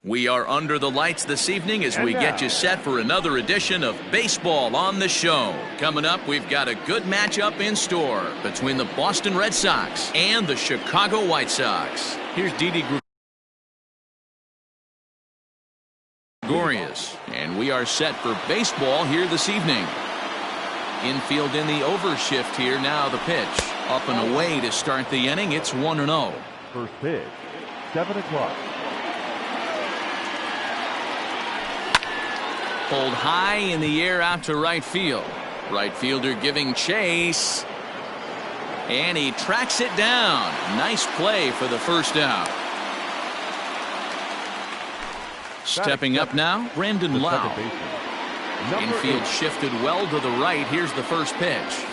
We are under the lights this evening as we get you set for another edition of Baseball on the Show. Coming up, we've got a good matchup in store between the Boston Red Sox and the Chicago White Sox. Here's Didi Gregorius, and we are set for baseball here this evening. Infield in the overshift here. Now the pitch. Up and away to start the inning. It's 1-0. First pitch, 7 o'clock. Pulled high in the air out to right field. Right fielder giving chase. And he tracks it down. Nice play for the first out. Stepping up now, Brandon Lowe. Infield shifted well to the right. Here's the first pitch.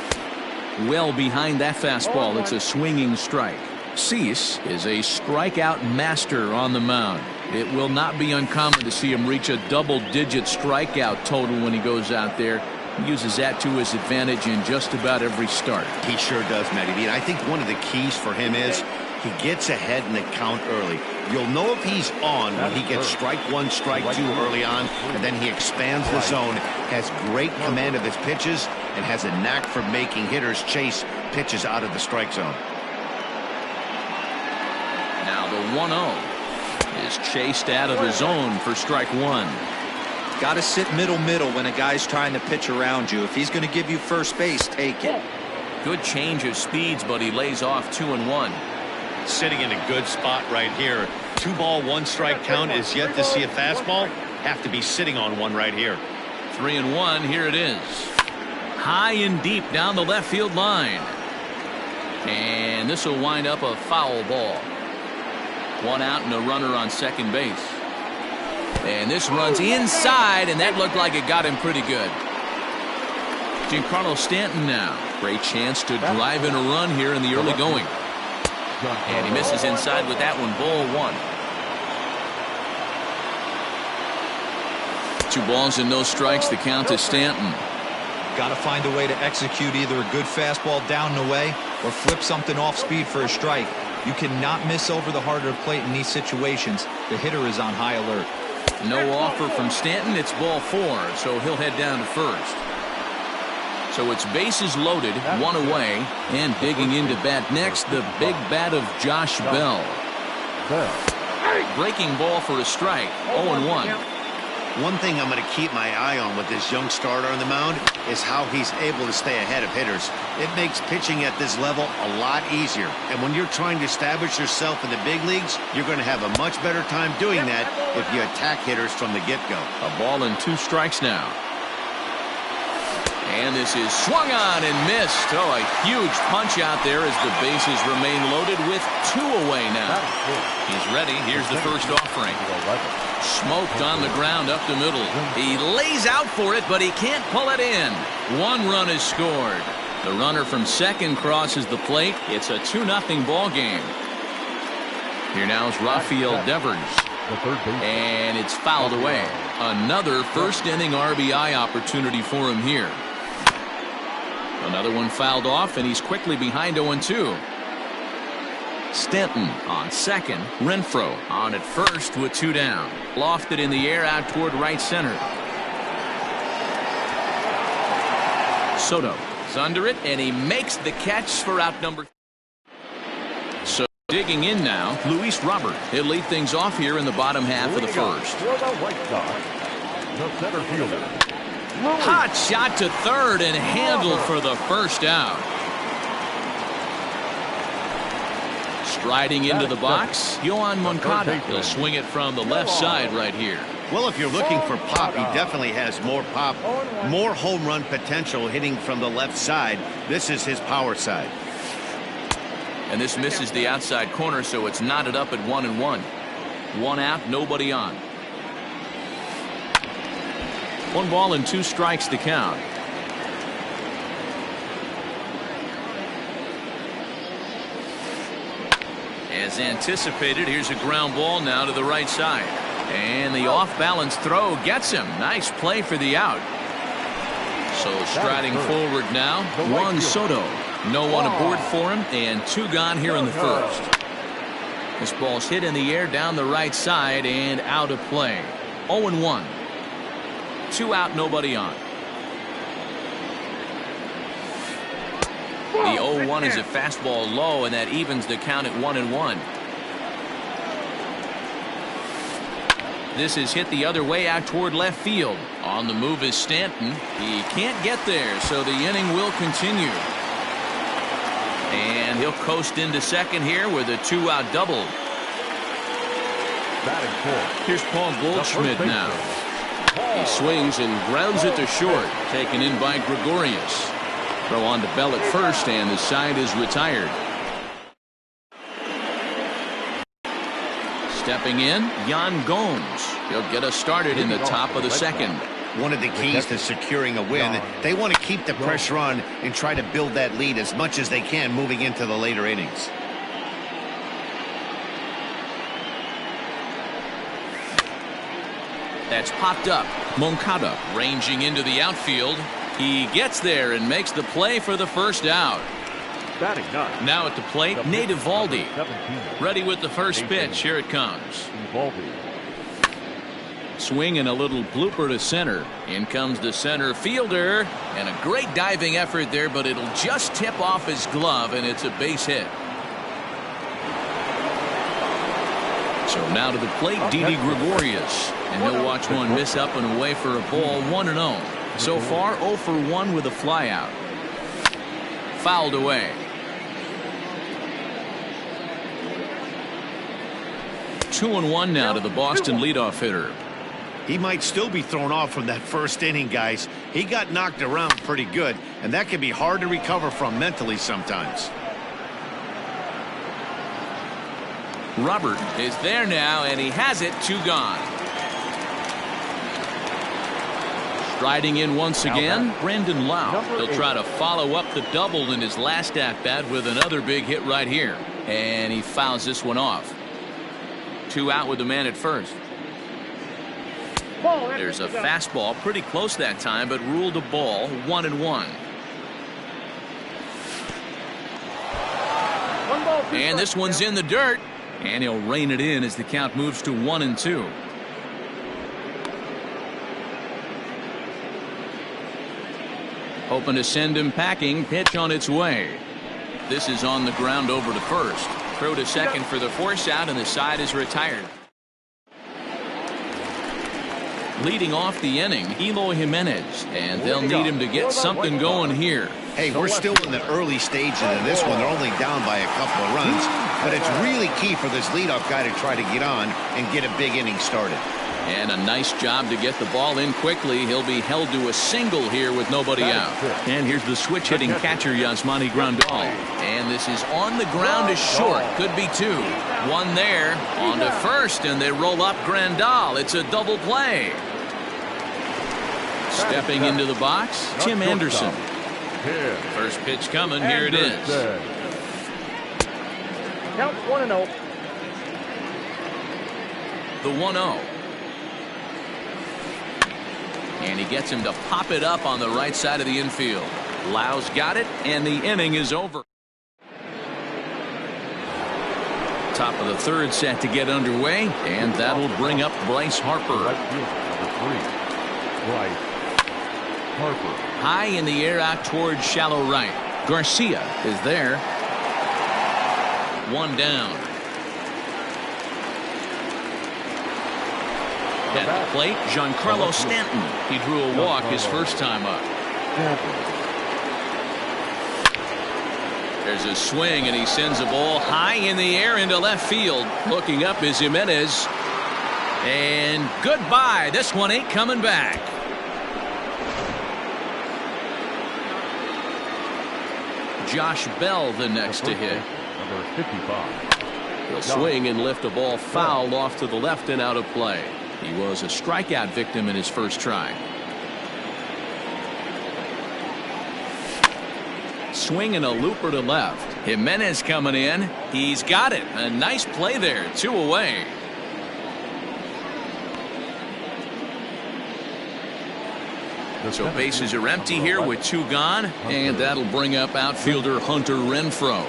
Well behind that fastball. It's a swinging strike. Cease is a strikeout master on the mound. It will not be uncommon to see him reach a double-digit strikeout total when he goes out there. He uses that to his advantage in just about every start. He sure does, Matty V. And I think one of the keys for him is he gets ahead in the count early. You'll know if he's on when he gets strike one, strike two early on, and then he expands the zone, has great command of his pitches, and has a knack for making hitters chase pitches out of the strike zone. Now the 1-0 is chased out of the zone for strike one. Got to sit middle when a guy's trying to pitch around you. If he's going to give you first base, take it. Good change of speeds, but he lays off 2-1. Sitting in a good spot right here. 2-ball, 1-strike count is yet to see a fastball. Have to be sitting on one right here. 3-1. Here it is. High and deep down the left field line. And this will wind up a foul ball. One out and a runner on second base. And this runs inside, and that looked like it got him pretty good. Giancarlo Stanton now. Great chance to drive in a run here in the early going. And he misses inside with that one. Ball one. 2 balls and no strikes. The count to Stanton. Got to find a way to execute either a good fastball down and away or flip something off speed for a strike. You cannot miss over the heart of the plate in these situations. The hitter is on high alert. No offer from Stanton. It's ball 4, so he'll head down to first. So it's bases loaded, 1 away, and digging into bat next, the big bat of Josh Bell. Breaking ball for a strike, 0-1. One thing I'm going to keep my eye on with this young starter on the mound is how he's able to stay ahead of hitters. It makes pitching at this level a lot easier. And when you're trying to establish yourself in the big leagues, you're going to have a much better time doing that if you attack hitters from the get-go. A ball and 2 strikes now. And this is swung on and missed. Oh, a huge punch out there as the bases remain loaded with 2 away now. He's ready. Here's the first offering. Smoked on the ground up the middle. He lays out for it, but he can't pull it in. 1 run is scored. The runner from second crosses the plate. It's a 2-0 ball game. Here now is Rafael Devers. And it's fouled away. Another first inning RBI opportunity for him here. Another one fouled off, and he's quickly behind 0-2. Stanton on second. Renfroe on at first with 2 down. Lofted in the air out toward right center. Soto is under it, and he makes the catch for out number. So digging in now, Luis Robert. He'll lead things off here in the bottom half of the first. The center fielder. Hot shot to third and handled for the first out. Striding into the box, Yoan Moncada. He'll swing it from the left side right here. Well, if you're looking for pop, he definitely has more pop, more home run potential hitting from the left side. This is his power side. And this misses the outside corner, so it's knotted up at 1-1. 1 out, nobody on. 1 ball and 2 strikes to count. As anticipated, here's a ground ball now to the right side. And the off-balance throw gets him. Nice play for the out. So striding forward now, Juan Soto. No one aboard for him, and 2 gone here in the first. This ball's hit in the air down the right side and out of play. 0-1. 2 out, nobody on. The 0-1 is a fastball low, and that evens the count at 1-1. This is hit the other way out toward left field. On the move is Stanton. He can't get there, so the inning will continue. And he'll coast into second here with a 2-out double. Batting fourth. Here's Paul Goldschmidt now. He swings and grounds it to short. Taken in by Gregorius. Throw on to Bell at first, and the side is retired. Stepping in, Yan Gomes. He'll get us started in the top of the second. One of the keys to securing a win, they want to keep the pressure on and try to build that lead as much as they can moving into the later innings. That's popped up. Moncada ranging into the outfield. He gets there and makes the play for the first out. Batting ninth. Now at the plate, Nate Eovaldi. Ready with the first pitch. Here it comes. Swing and a little blooper to center. In comes the center fielder. And a great diving effort there, but it'll just tip off his glove, and it's a base hit. So now to the plate, Didi Gregorius. And he'll watch one miss up and away for a ball, 1-0. So far, 0 for 1 with a flyout. Fouled away. 2-1 now to the Boston leadoff hitter. He might still be thrown off from that first inning, guys. He got knocked around pretty good, and that can be hard to recover from mentally sometimes. Robert is there now, and he has it. 2 gone. Striding in once again, Brandon Lau. He'll try to follow up the double in his last at-bat with another big hit right here. And he fouls this one off. 2 out with the man at first. There's a fastball pretty close that time, but ruled a ball, 1-1. And this one's in the dirt. And he'll rein it in as the count moves to 1-2. Hoping to send him packing. Pitch on its way. This is on the ground over to first. Throw to second for the force out, and the side is retired. Leading off the inning, Eloy Jimenez, and they'll need him to get something going here. Hey, we're still in the early stages of this one. They're only down by a couple of runs, but it's really key for this leadoff guy to try to get on and get a big inning started. And a nice job to get the ball in quickly. He'll be held to a single here with nobody out. And here's the switch-hitting catcher, Yasmani Grandal. And this is on the ground to short. Could be 2. 1 there. On to first, and they roll up Grandal. It's a double play. Stepping into the box, Tim Anderson. First pitch coming. Here it is. Count 1-0. The 1-0. And he gets him to pop it up on the right side of the infield. Lau's got it, and the inning is over. Top of the third set to get underway, and that'll bring up Bryce Harper. Bryce Harper. High in the air out towards shallow right. Garcia is there. 1 down. At the plate, Giancarlo Stanton. He drew a walk his first time up. There's a swing, and he sends a ball high in the air into left field. Looking up is Jimenez. And goodbye. This one ain't coming back. Josh Bell the next to hit. Number 55. He'll swing and lift a ball fouled off to the left and out of play. He was a strikeout victim in his first try. Swing and a looper to left. Jimenez coming in. He's got it. A nice play there. 2 away. So bases are empty here with 2 gone, and that'll bring up outfielder Hunter Renfroe.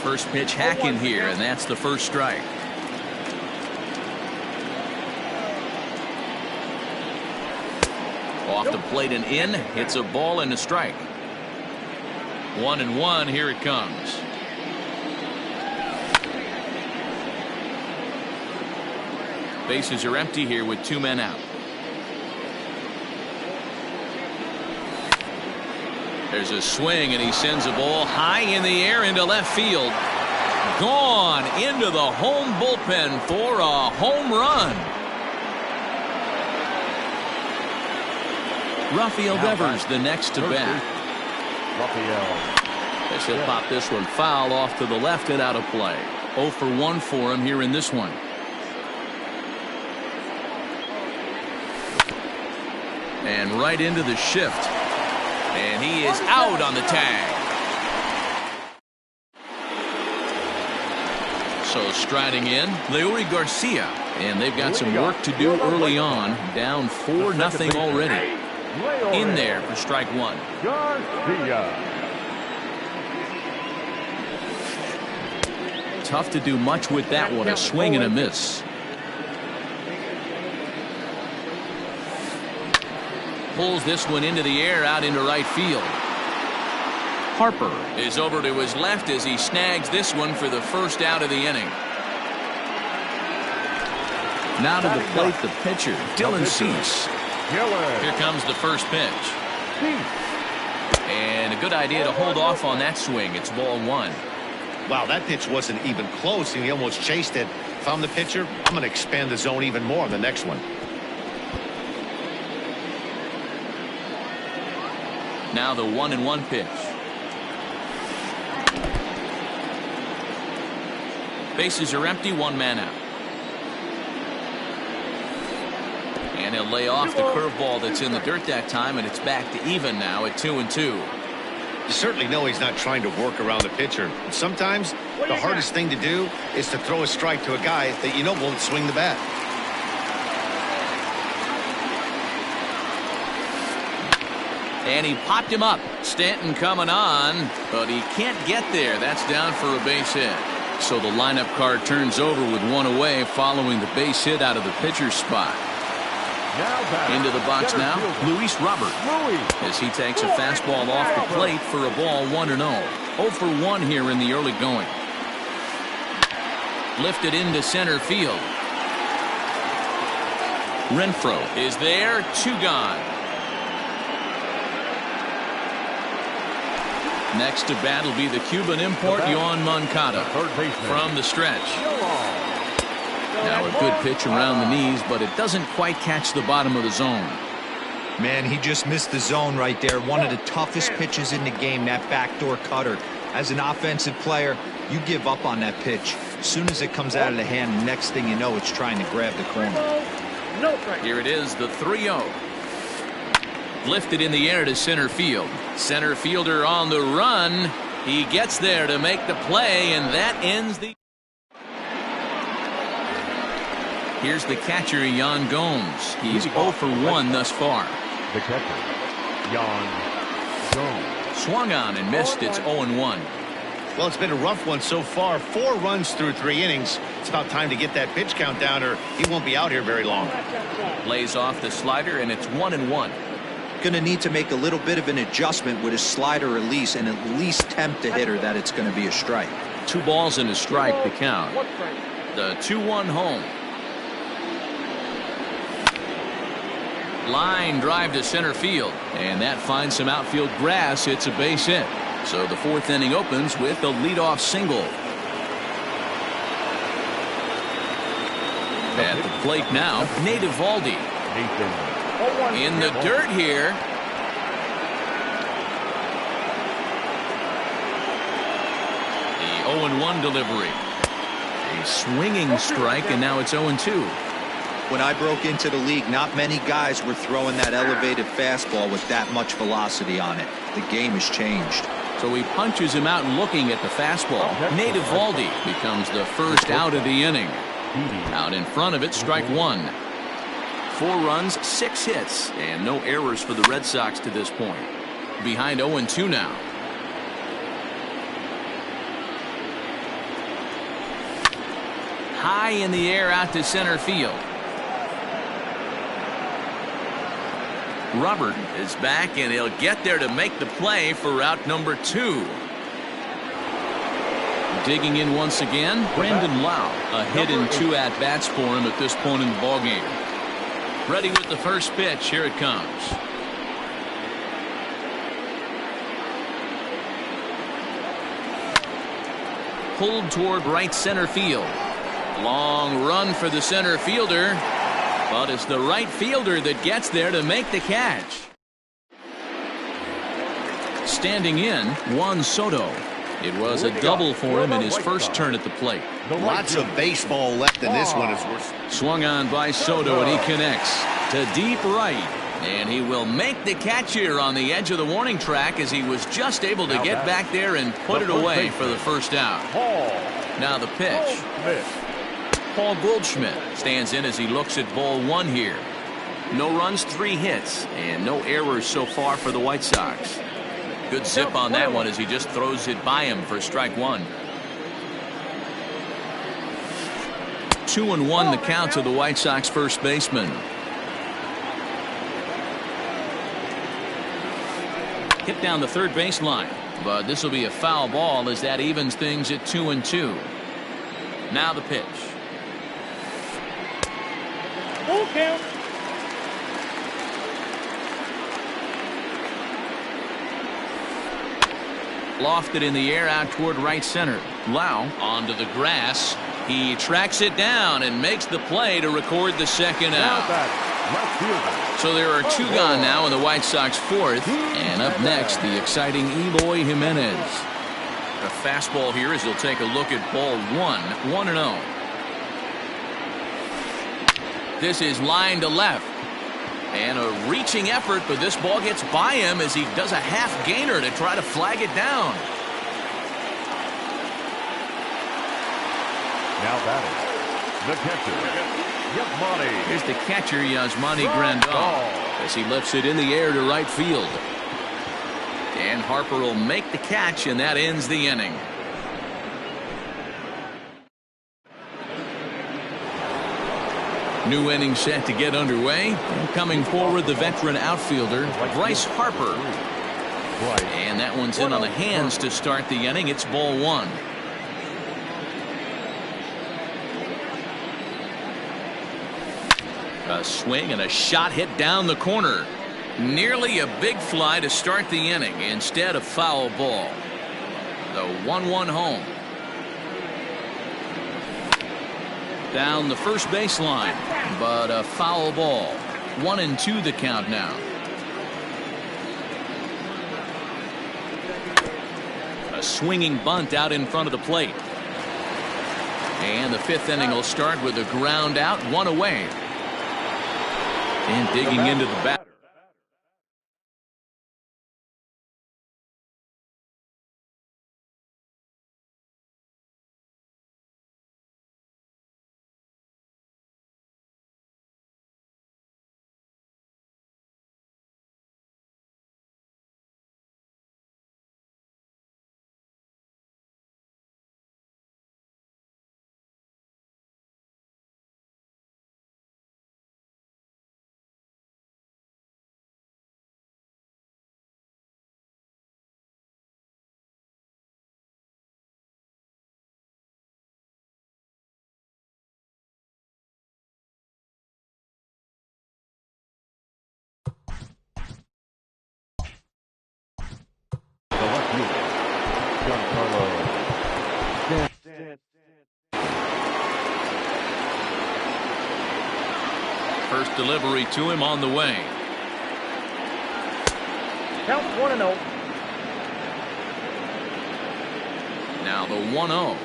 First pitch hacking here, and that's the first strike. Off the plate and in. It's a ball and a strike. 1-1. Here it comes. Bases are empty here with 2 men out. There's a swing, and he sends a ball high in the air into left field. Gone into the home bullpen for a home run. Rafael Devers the next to bat. This will pop this one foul off to the left and out of play. 0 for 1 for him here in this one. And right into the shift. And he is out on the tag. So striding in, Leury Garcia. And they've got some work to do early on. Down 4-0 already. In there for strike 1. Tough to do much with that one. A swing and a miss. Pulls this one into the air out into right field. Harper is over to his left as he snags this one for the first out of the inning. Now to the plate, the pitcher, Dylan Cease. Here comes the first pitch. And a good idea to hold off on that swing. It's ball 1. Wow, that pitch wasn't even close, and he almost chased it. If I'm the pitcher, I'm going to expand the zone even more on the next one. Now the 1-1 pitch. Bases are empty, 1 man out. And he'll lay off the curveball that's in the dirt that time, and it's back to even now at 2-2. You certainly know he's not trying to work around the pitcher. Sometimes the hardest thing to do is to throw a strike to a guy that you know won't swing the bat. And he popped him up. Stanton coming on, but he can't get there. That's down for a base hit. So the lineup card turns over with 1 away following the base hit out of the pitcher's spot. Into the box now, Luis Robert, as he takes a fastball off the plate for a ball 1-0. 0 for 1 here in the early going. Lifted into center field. Renfroe is there, 2 gone. Next to bat will be the Cuban import, Yoan Moncada, from the stretch. Now a good pitch around the knees, but it doesn't quite catch the bottom of the zone. Man, he just missed the zone right there. One of the toughest pitches in the game, that backdoor cutter. As an offensive player, you give up on that pitch. As soon as it comes out of the hand, the next thing you know, it's trying to grab the corner. Here it is, the 3-0. Lifted in the air to center field. Center fielder on the run. He gets there to make the play, and that ends the... Here's the catcher, Yan Gomes. He's 0 for 1 thus far. The catcher, Yan Gomes. Swung on and missed. It's 0-1. Well, it's been a rough one so far. 4 runs through 3 innings. It's about time to get that pitch count down, or he won't be out here very long. Lays off the slider, and it's 1-1. Going to need to make a little bit of an adjustment with his slider release and at least tempt the hitter that it's going to be a strike. 2 balls and a strike to count. The 2-1 home. Line drive to center field, and that finds some outfield grass. It's a base hit. So the 4th inning opens with a leadoff single. At the plate now, Nate Eovaldi. In the dirt here. The 0-1 delivery. A swinging strike, and now it's 0-2. When I broke into the league, not many guys were throwing that elevated fastball with that much velocity on it. The game has changed. So he punches him out looking at the fastball. Nate Eovaldi becomes the first out of the inning. Out in front of it, strike 1. 4 runs, 6 hits, and no errors for the Red Sox to this point. Behind 0-2 now. high in the air out to center field. Robert is back, and he'll get there to make the play for out number 2. Digging in once again, Brandon Lau. A hit and 2 at-bats for him at this point in the ballgame. Ready with the first pitch. Here it comes. Pulled toward right center field. Long run for the center fielder, but it's the right fielder that gets there to make the catch. Standing in, Juan Soto. It was a double for him in his first turn at the plate. Lots of baseball left in this one. Swung on by Soto, and he connects to deep right. And he will make the catch here on the edge of the warning track, as he was just able to get back there and put it away for the first out. Now the pitch. Paul Goldschmidt stands in as he looks at ball 1 here. No runs, 3 hits, and no errors so far for the White Sox. Good zip on that one as he just throws it by him for strike 1. 2-1 the count to the White Sox first baseman. Hit down the third baseline, but this will be a foul ball as that evens things at 2-2. Now the pitch. Full count. Lofted in the air out toward right center. Lau onto the grass. He tracks it down and makes the play to record the second out. So there are 2 gone now in the White Sox fourth. And up next, the exciting Eloy Jimenez. A fastball here as he'll take a look at ball 1. 1-0. This is line to left. And a reaching effort, but this ball gets by him as he does a half gainer to try to flag it down. Now batting, the catcher, Yasmani. Here's the catcher, Yasmani Grandal, as he lifts it in the air to right field. Dan Harper will make the catch, and that ends the inning. New inning set to get underway. And coming forward, the veteran outfielder, Bryce Harper. And that one's in on the hands to start the inning. It's ball 1. A swing and a shot hit down the corner. Nearly a big fly to start the inning. Instead, a foul ball. The 1-1 home. Down the first baseline, but a foul ball. 1-2 the count now. A swinging bunt out in front of the plate. And the 5th inning will start with a ground out, 1 away. And digging into the bat. First delivery to him on the way. Count 1-0. Now the 1-0.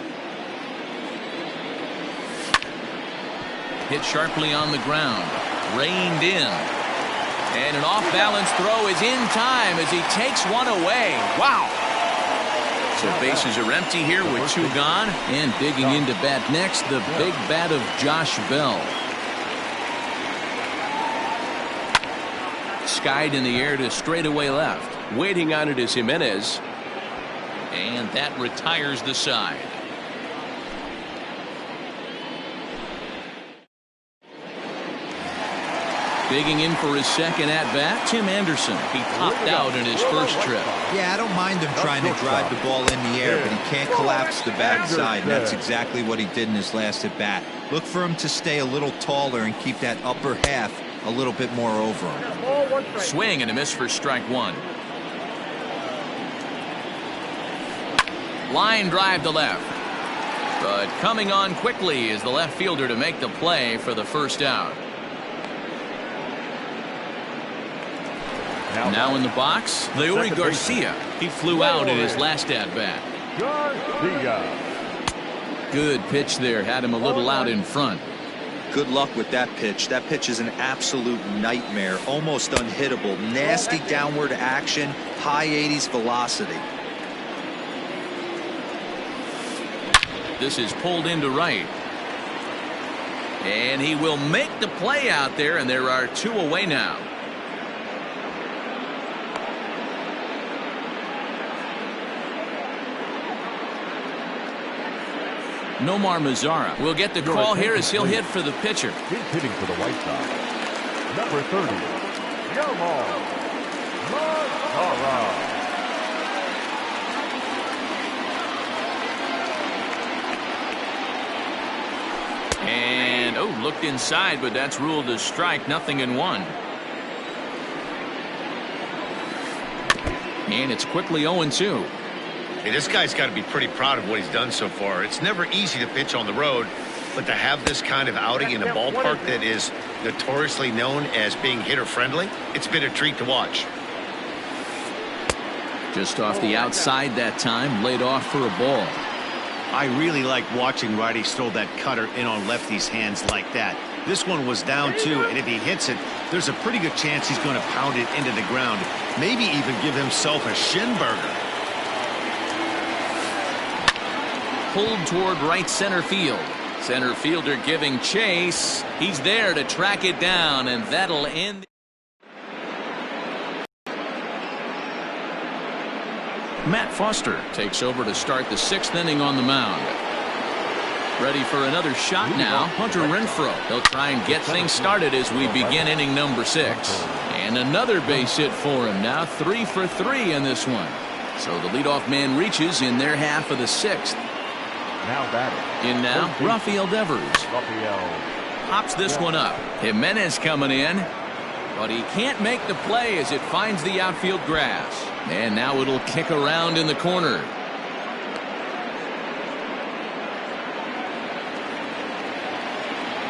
Hit sharply on the ground. Reined in. And an off-balance throw is in time as he takes one away. Wow. So bases are empty here with 2 gone. And digging into bat next, the big bat of Josh Bell. Skied in the air to straightaway left. Waiting on it is Jimenez. And that retires the side. Digging in for his second at-bat, Tim Anderson. He popped out in his first trip. Yeah, I don't mind him trying to drive the ball in the air, but he can't collapse the backside, and that's exactly what he did in his last at-bat. Look for him to stay a little taller and keep that upper half a little bit more over him. Swing and a miss for strike one. Line drive to left. But coming on quickly is the left fielder to make the play for the first out. Now in the box, Leury Garcia. He flew out in his last at-bat. Good pitch there. Had him a little out in front. Good luck with that pitch. That pitch is an absolute nightmare. Almost unhittable. Nasty downward action. High 80s velocity. This is pulled into right. And he will make the play out there, and there are two away now. Nomar Mazara will get the call here as he'll hit for the pitcher. He's hitting for the White Sox. Number 30, Nomar Mazara. And, looked inside, but that's ruled a strike. 0-1. And it's quickly 0-2. Hey, this guy's got to be pretty proud of what he's done so far. It's never easy to pitch on the road, but to have this kind of outing in a ballpark that is notoriously known as being hitter-friendly, it's been a treat to watch. Just off the outside that time, laid off for a ball. I really like watching righties throw that cutter in on lefties' hands like that. This one was down two, and if he hits it, there's a pretty good chance he's going to pound it into the ground. Maybe even give himself a shin burger. Pulled toward right center field. Center fielder giving chase. He's there to track it down, and that'll end. Matt Foster takes over to start the 6th inning on the mound. Ready for another shot now, Hunter Renfroe. He'll try and get things started as we begin inning number 6. And another base hit for him now, 3 for 3 in this one. So the leadoff man reaches in their half of the 6th. Now batting. In now, Rafael Devers. Pops this one up. Jimenez coming in, but he can't make the play as it finds the outfield grass. And now it'll kick around in the corner.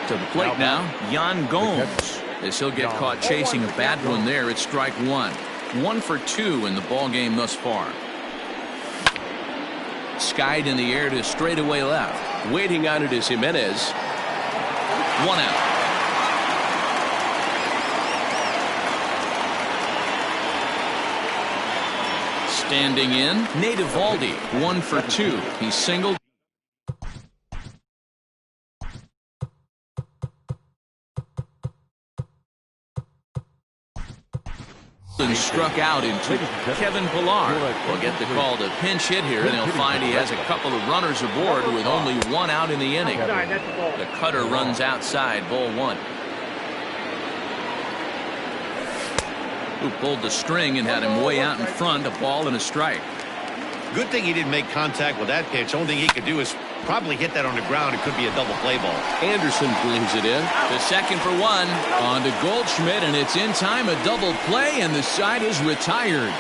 To the plate now, Yan Gomes. As he'll get caught chasing a bad one there, it's strike one. 1 for 2 in the ball game thus far. Skied in the air to straightaway left. Waiting on it is Jimenez. 1 out. Standing in, Nate Eovaldi, 1 for 2. He singled and struck out into Kevin Pillar. Will get the call to pinch hit here, and he'll find he has a couple of runners aboard with only 1 out in the inning. The cutter runs outside, ball 1. Who pulled the string and had him way out in front, a ball and a strike. Good thing he didn't make contact with that pitch. Only thing he could do is probably hit that on the ground. It could be a double play ball. Anderson brings it in. The second for 1. On to Goldschmidt, and it's in time, a double play, and the side is retired.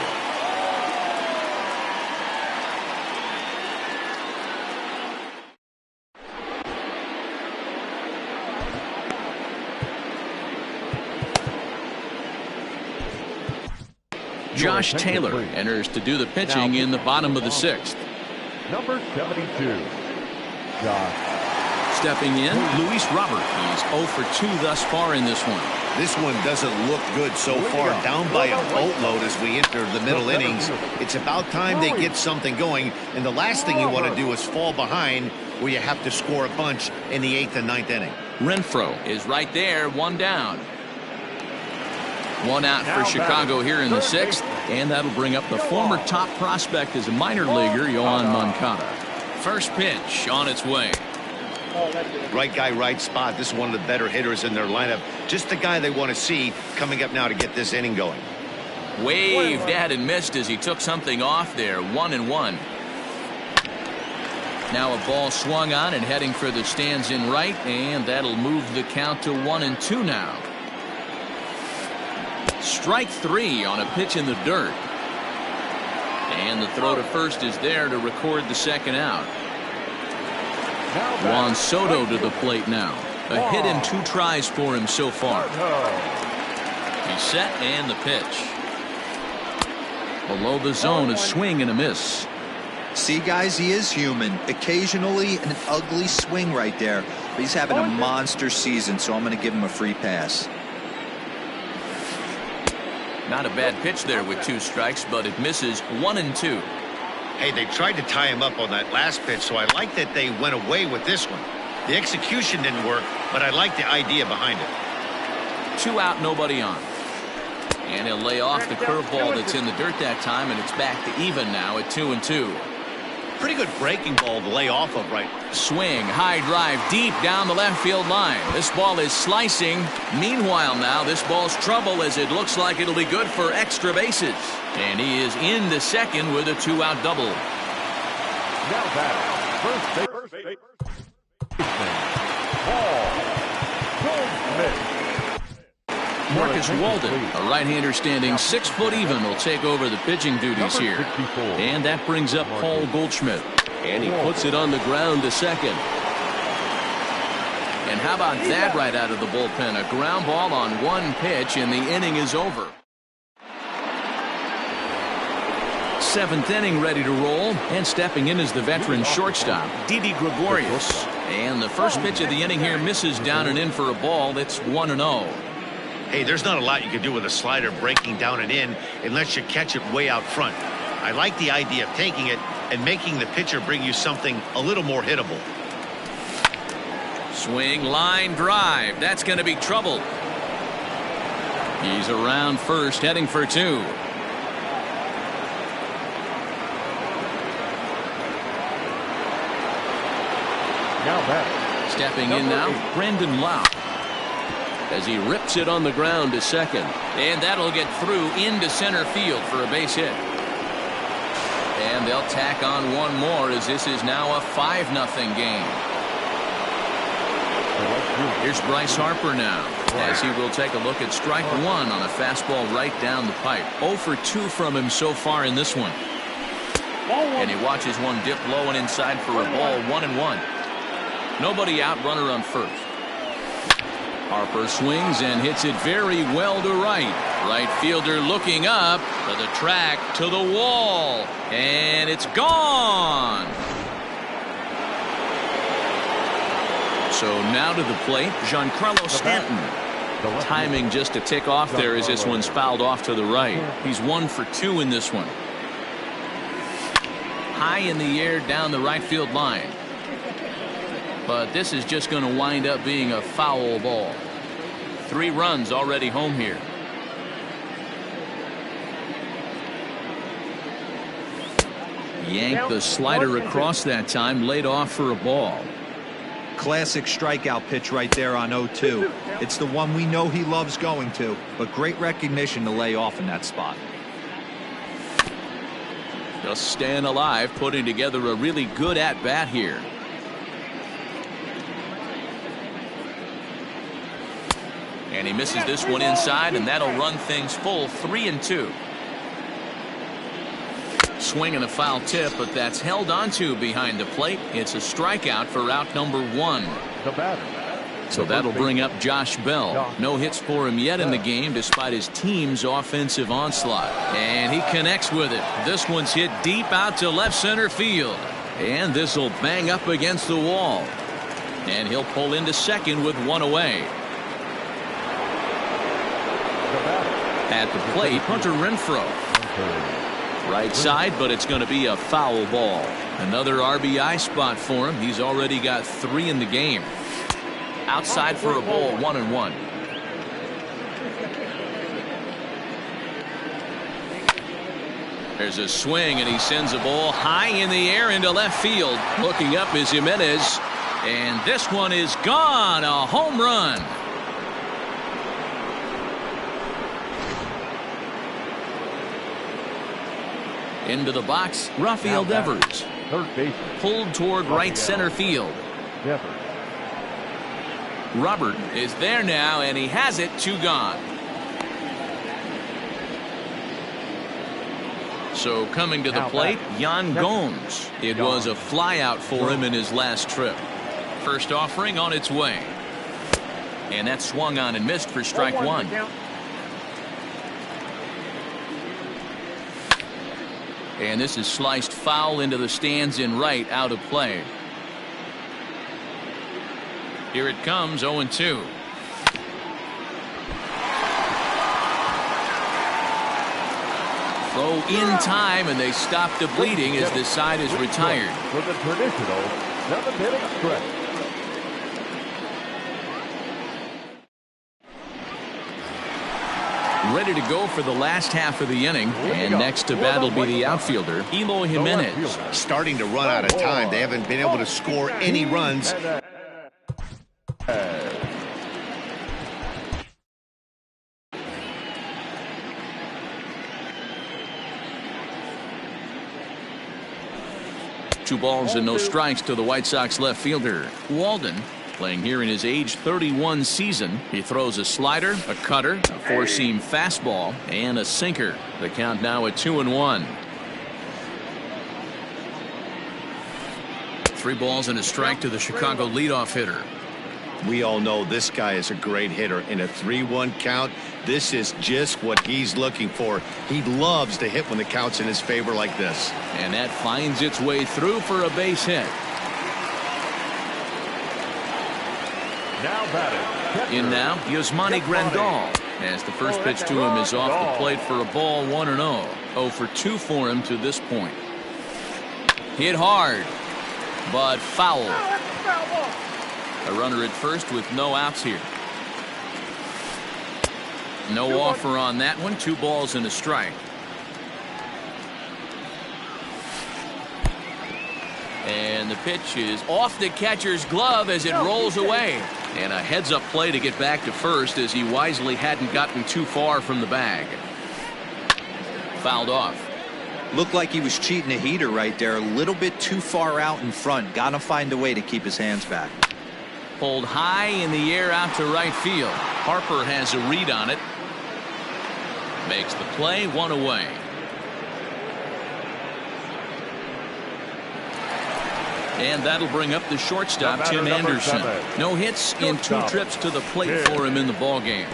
Josh Taylor enters to do the pitching in the bottom of the 6th. Number 72, Josh. Stepping in, Luis Robert. He's 0 for 2 thus far in this one. This one doesn't look good so far. Down by a boatload as we enter the middle innings. It's about time they get something going. And the last thing you want to do is fall behind where you have to score a bunch in the 8th and 9th inning. Renfroe is right there, 1 down. 1 out for Chicago here in the 6th, and that'll bring up the former top prospect as a minor leaguer, Yoan Moncada. First pitch on its way. Right guy, right spot. This is one of the better hitters in their lineup. Just the guy they want to see coming up now to get this inning going. Waved at and missed as he took something off there. 1-1. Now a ball swung on and heading for the stands in right, and that'll move the count to 1-2 now. Strike 3 on a pitch in the dirt. And the throw to first is there to record the second out. Juan Soto to the plate now. A hit in 2 tries for him so far. He's set and the pitch. Below the zone, a swing and a miss. See, guys, he is human. Occasionally an ugly swing right there. But he's having a monster season, so I'm going to give him a free pass. Not a bad pitch there with 2 strikes, but it misses. 1-2. Hey, they tried to tie him up on that last pitch, so I like that they went away with this one. The execution didn't work, but I like the idea behind it. 2 out, nobody on. And he'll lay off the curveball that's in the dirt that time, and it's back to even now at 2-2. Pretty good breaking ball to lay off of right. Swing, high drive, deep down the left field line. This ball is slicing. Meanwhile now, this ball's trouble as it looks like it'll be good for extra bases. And he is in the second with a 2-out double. Now back. First base. Ball. Goldschmidt. Marcus Walden, a right-hander standing 6 foot even, will take over the pitching duties here. And that brings up Paul Goldschmidt. And he puts it on the ground to second. And how about that right out of the bullpen? A ground ball on 1 pitch, and the inning is over. 7th inning ready to roll, and stepping in is the veteran shortstop, Didi Gregorius. And the first pitch of the inning here misses down and in for a ball. That's 1-0. Hey, there's not a lot you can do with a slider breaking down and in unless you catch it way out front. I like the idea of taking it and making the pitcher bring you something a little more hittable. Swing, line drive. That's going to be trouble. He's around first, heading for 2. Now back. Stepping in now, Brandon Lau. As he rips it on the ground to second. And that'll get through into center field for a base hit. And they'll tack on 1 more as this is now a 5-0 game. Here's Bryce Harper now, as he will take a look at strike 1 on a fastball right down the pipe. 0 for 2 from him so far in this one. And he watches one dip low and inside for a ball. 1-1. Nobody out, runner on first. Harper swings and hits it very well to right. Right fielder looking up to the track, to the wall, and it's gone. So now to the plate, Giancarlo Stanton. Timing just a tick off there as this one's fouled off to the right. He's 1 for 2 in this one. High in the air down the right field line. But this is just going to wind up being a foul ball. 3 runs already home here. Yanked the slider across that time, laid off for a ball. Classic strikeout pitch right there on 0-2. It's the one we know he loves going to, but great recognition to lay off in that spot. Just staying alive, putting together a really good at-bat here. And he misses this one inside, and that'll run things full. 3-2. Swing and a foul tip, but that's held onto behind the plate. It's a strikeout for out number 1. The batter. So that'll bring up Josh Bell. No hits for him yet in the game despite his team's offensive onslaught. And he connects with it. This one's hit deep out to left center field. And this will bang up against the wall. And he'll pull into second with 1 away. At the plate, Hunter Renfroe. Right side, but it's going to be a foul ball. Another RBI spot for him. He's already got 3 in the game. Outside for a ball, 1-1. There's a swing, and he sends a ball high in the air into left field. Looking up is Jimenez. And this one is gone. A home run. Into the box, Rafael Devers. Third base. Pulled toward right center field. Devers. Robert is there now, and he has it. 2 gone. So coming to the plate, Yan Gomes. It was a flyout for him in his last trip. First offering on its way. And that swung on and missed for strike 1. And this is sliced foul into the stands in right, out of play. Here it comes, 0-2. Throw in time, and they stop the bleeding as this side is retired. For the traditional 7th-inning stretch. Ready to go for the last half of the inning, and next to bat will be the outfielder, Eloy Jimenez. Starting to run out of time. They haven't been able to score any runs. Two balls and no strikes to the White Sox left fielder, Walden. Playing here in his age 31 season. He throws a slider, a cutter, a four-seam fastball, and a sinker. The count now at 2-1. 3 balls and a strike to the Chicago leadoff hitter. We all know this guy is a great hitter. In a 3-1 count, this is just what he's looking for. He loves to hit when the count's in his favor like this. And that finds its way through for a base hit. Now batting. In now, Yasmani Grandal, as the first pitch to him is off the plate for a ball, 1-0. 0 for 2 for him to this point. Hit hard, but foul. A runner at first with no outs here. No offer on that one. 2 balls and a strike. And the pitch is off the catcher's glove as it rolls away. And a heads-up play to get back to first as he wisely hadn't gotten too far from the bag. Fouled off. Looked like he was cheating a heater right there. A little bit too far out in front. Got to find a way to keep his hands back. Pulled high in the air out to right field. Harper has a read on it. Makes the play, 1 away. And that'll bring up the shortstop, Tim Anderson. No hits in 2 trips to the plate for him in the ballgame.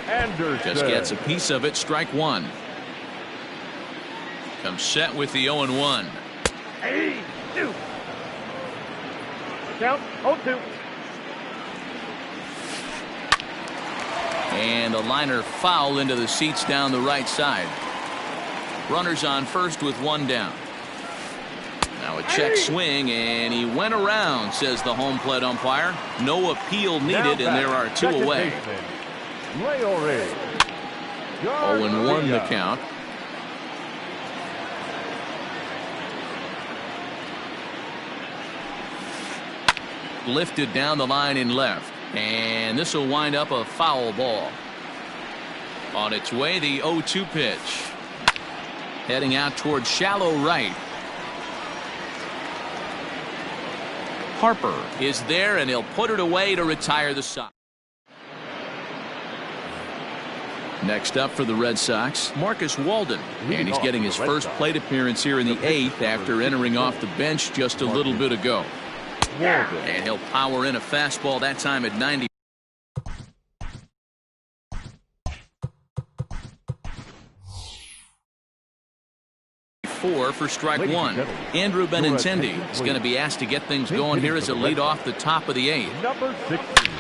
Just gets a piece of it, strike 1. Comes set with the 0-1. Count 0-2. And a liner foul into the seats down the right side. Runners on first with 1 down. Now a check swing, and he went around, says the home plate umpire. No appeal needed, and there are 2 away. 0-1 the count. Lifted down the line in left. And this will wind up a foul ball. On its way, the 0-2 pitch. Heading out towards shallow right. Harper is there, and he'll put it away to retire the Sox. Next up for the Red Sox, Marcus Walden. And he's getting his first plate appearance here in the 8th after entering off the bench just a little bit ago. And he'll power in a fastball that time at 90. For strike 1. Andrew Benintendi is going to be asked to get things going here as a lead off the top of the 8th. Number 16.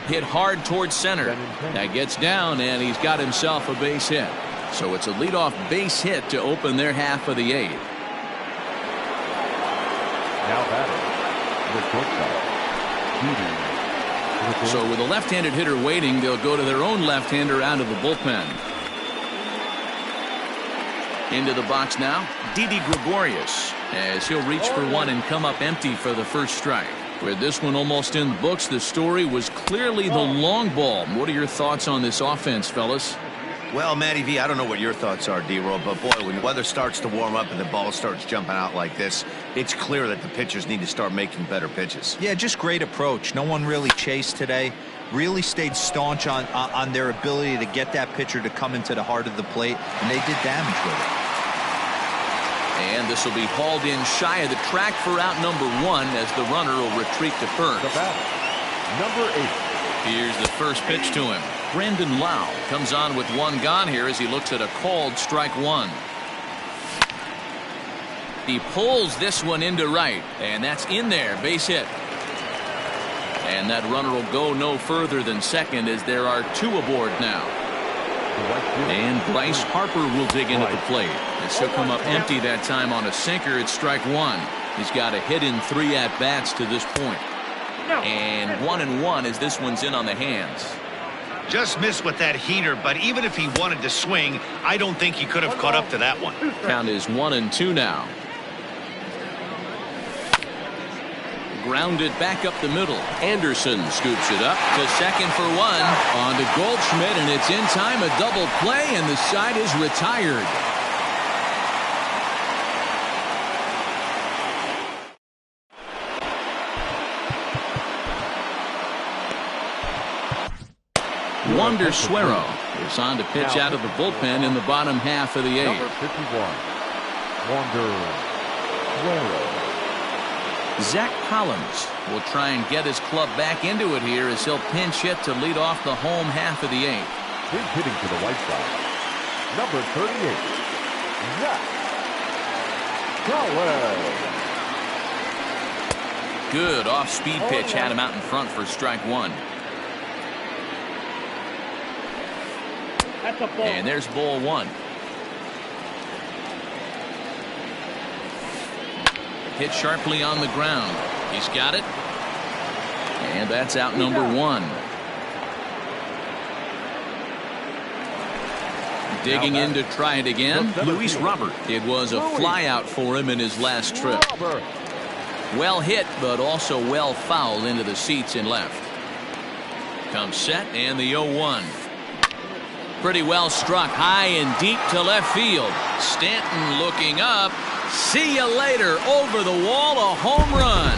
Hit hard towards center. That gets down, and he's got himself a base hit. So it's a leadoff base hit to open their half of the 8th. Now batting. So with a left-handed hitter waiting, they'll go to their own left-hander out of the bullpen. Into the box now, Didi Gregorius, as he'll reach for one and come up empty for the first strike. With this one almost in the books, the story was clearly the long ball. What are your thoughts on this offense, fellas? Well, Matty V, I don't know what your thoughts are, D-Roll, but boy, when the weather starts to warm up and the ball starts jumping out like this, it's clear that the pitchers need to start making better pitches. Yeah, just great approach. No one really chased today. Really stayed staunch on their ability to get that pitcher to come into the heart of the plate, and they did damage with it. And this will be hauled in shy of the track for out number 1 as the runner will retreat to first. The batter, number 8. Here's the first pitch to him. Brandon Lau comes on with 1 gone here as he looks at a called strike 1. He pulls this one into right, and that's in there, base hit. And that runner will go no further than second as there are 2 aboard now. And Bryce Harper will dig into the plate. As he'll come up empty that time on a sinker. It's strike 1. He's got a hit in 3 at-bats to this point. And 1-1 as this one's in on the hands. Just missed with that heater, but even if he wanted to swing, I don't think he could have caught up to that one. Count is 1-2 now. Grounded back up the middle. Anderson scoops it up to second for 1. On to Goldschmidt, and it's in time. A double play, and the side is retired. Wander Suero is on to pitch out of the bullpen in the bottom half of the 8th. Number 51, Wander Suero. Zach Collins will try and get his club back into it here as he'll pinch hit to lead off the home half of the 8th. He's hitting to the right side. Number 38, Zach Collins. Good off-speed pitch had him out in front for strike 1. And there's ball 1. Hit sharply on the ground. He's got it. And that's out number 1. Digging in to try it again, Luis Robert. It was a fly out for him in his last trip. Well hit, but also well fouled into the seats in left. Comes set, and the 0-1. Pretty well struck high and deep to left field. Stanton looking up. See you later. Over the wall, a home run.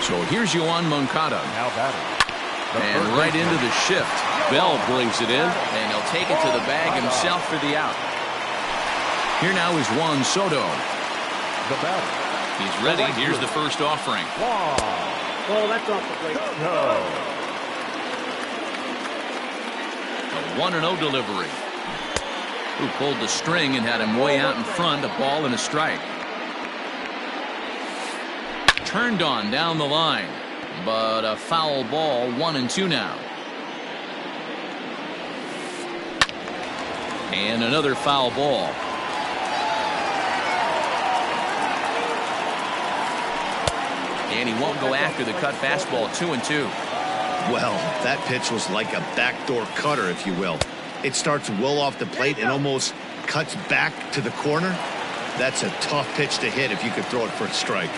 So here's Yoan Moncada. Now batting. And right into the shift. Bell brings it in, and he'll take it to the bag himself for the out. Here now is Juan Soto. The batter. He's ready. Here's the first offering. Oh, that's off the plate. A 1-0 delivery. Who pulled the string and had him way out in front. A ball and a strike. Turned on down the line, but a foul ball. 1-2 now. And another foul ball. And he won't go after the cut fastball. 2-2. Well, that pitch was like a backdoor cutter, if you will. It starts well off the plate and almost cuts back to the corner. That's a tough pitch to hit if you could throw it for a strike.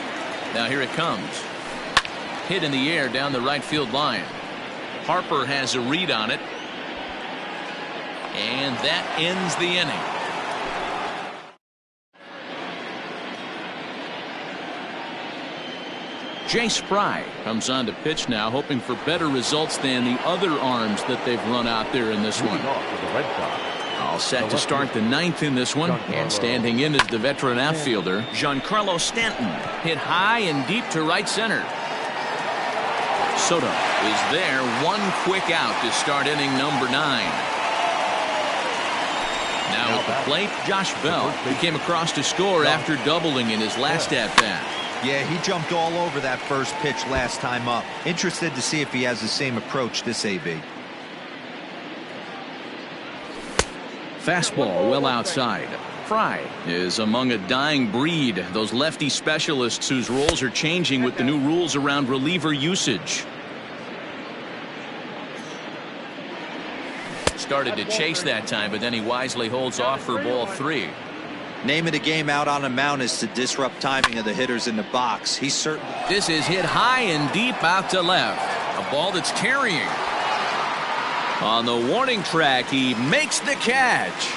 Now here it comes. Hit in the air down the right field line. Harper has a read on it. And that ends the inning. Jay Spry comes on to pitch now, hoping for better results than the other arms that they've run out there in this one. All set to start the 9th in this one, and standing in is the veteran outfielder Giancarlo Stanton. Hit high and deep to right center. Soto is there. One quick out to start inning number 9. Now at the plate, Josh Bell, who came across to score after doubling in his last at-bat. Yeah, he jumped all over that first pitch last time up. Interested to see if he has the same approach this AB. Fastball well outside. Fry is among a dying breed, those lefty specialists whose roles are changing with the new rules around reliever usage. started to chase that time, but then he wisely holds off for ball 3. Name of the game out on the mound is to disrupt timing of the hitters in the box. He's certain. This is hit high and deep out to left. A ball that's carrying. On the warning track, he makes the catch.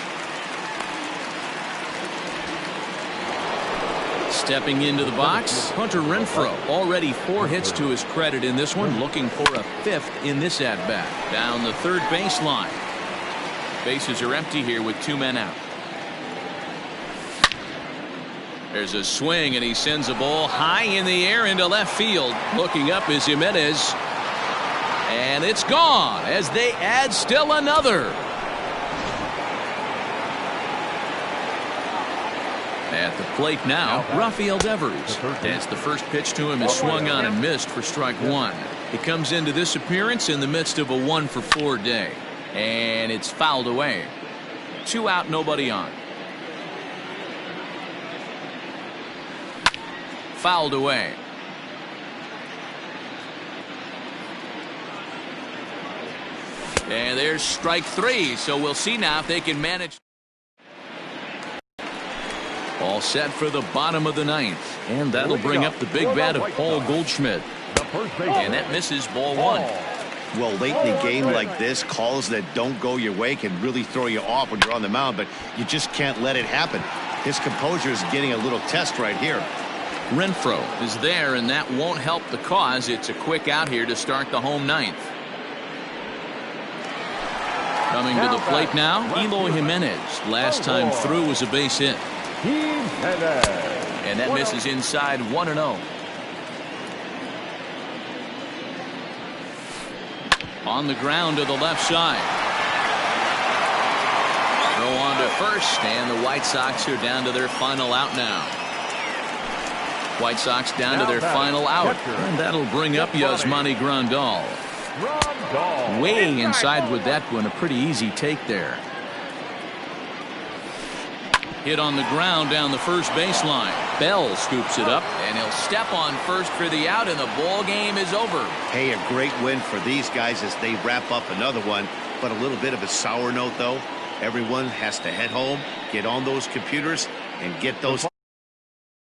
Stepping into the box, Hunter Renfroe. Already 4 hits to his credit in this one, looking for a 5th in this at-bat. Down the third baseline. Bases are empty here with 2 men out. There's a swing, and he sends a ball high in the air into left field. Looking up is Jimenez. And it's gone as they add still another. At the plate now, Rafael Devers. As the first pitch to him is swung on and missed for strike 1. He comes into this appearance in the midst of a 1-for-4 day. And it's fouled away. 2 out, nobody on. Fouled away. And there's strike 3, so we'll see now if they can manage. All set for the bottom of the 9th, and that'll bring up the big bat of Paul Goldschmidt. And that misses ball 1. Well, late in a game like this, calls that don't go your way can really throw you off when you're on the mound, but you just can't let it happen. His composure is getting a little test right here. Renfroe is there, and that won't help the cause. It's a quick out here to start the home 9th. Coming to the plate now, Eloy Jimenez. Last time through was a base hit. And that misses inside 1-0. On the ground to the left side. Throw on to first, and the White Sox are down to their final out now. White Sox down to their final out, and that'll bring up Yasmani Grandal. Way inside with that one, a pretty easy take there. Hit on the ground down the first baseline. Bell scoops it up, and he'll step on first for the out, and the ball game is over. Hey, a great win for these guys as they wrap up another one, but a little bit of a sour note, though. Everyone has to head home, get on those computers, and get those